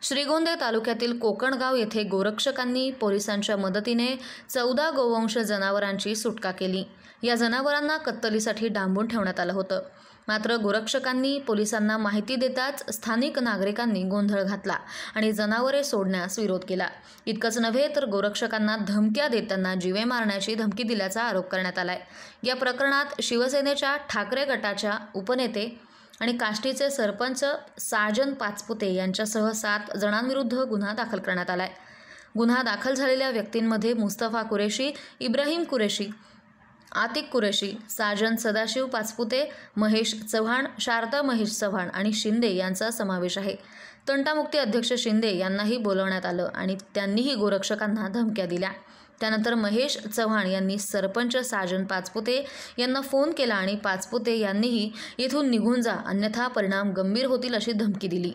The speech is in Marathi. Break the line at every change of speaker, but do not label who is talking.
श्रीगोंदे तालुक्यातील कोकणगाव येथे गोरक्षकांनी पोलिसांच्या मदतीने 14 गोवंश जनावरांची सुटका केली। या जनावरांना कत्तलीसाठी डांबून ठेवण्यात आलं होतं। मात्र गोरक्षकांनी पोलिसांना माहिती देताच स्थानिक नागरिकांनी गोंधळ घातला आणि जनावरे सोडण्यास विरोध केला। इतकंच नव्हे तर गोरक्षकांना धमक्या देत त्यांना जीवे मारण्याची धमकी दिल्याचा आरोप करण्यात आलाय। या प्रकरणात शिवसेनेच्या ठाकरे गटाच्या उपनेते आणि काष्टीचे सरपंच साजन पाचपुते यांच्यासह 7 जणांविरुद्ध गुन्हा दाखल करण्यात आलाय। गुन्हा दाखल झालेल्या व्यक्तींमध्ये मुस्तफा कुरेशी, इब्राहिम कुरेशी, आतिक कुरेशी, साजन सदाशिव पाचपुते, महेश चव्हाण, शारदा महेश चव्हाण आणि शिंदे यांचा समावेश आहे। तंटामुक्ती अध्यक्ष शिंदे यांनाही बोलवण्यात आलं आणि त्यांनीही गोरक्षकांना धमक्या दिल्या। त्यानंतर महेश चव्हाण यांनी सरपंच साजन पाचपुते यांना फोन केला आणि पाचपुते यांनीही येथून निघून जा अन्यथा परिणाम गंभीर होतील अशी धमकी दिली।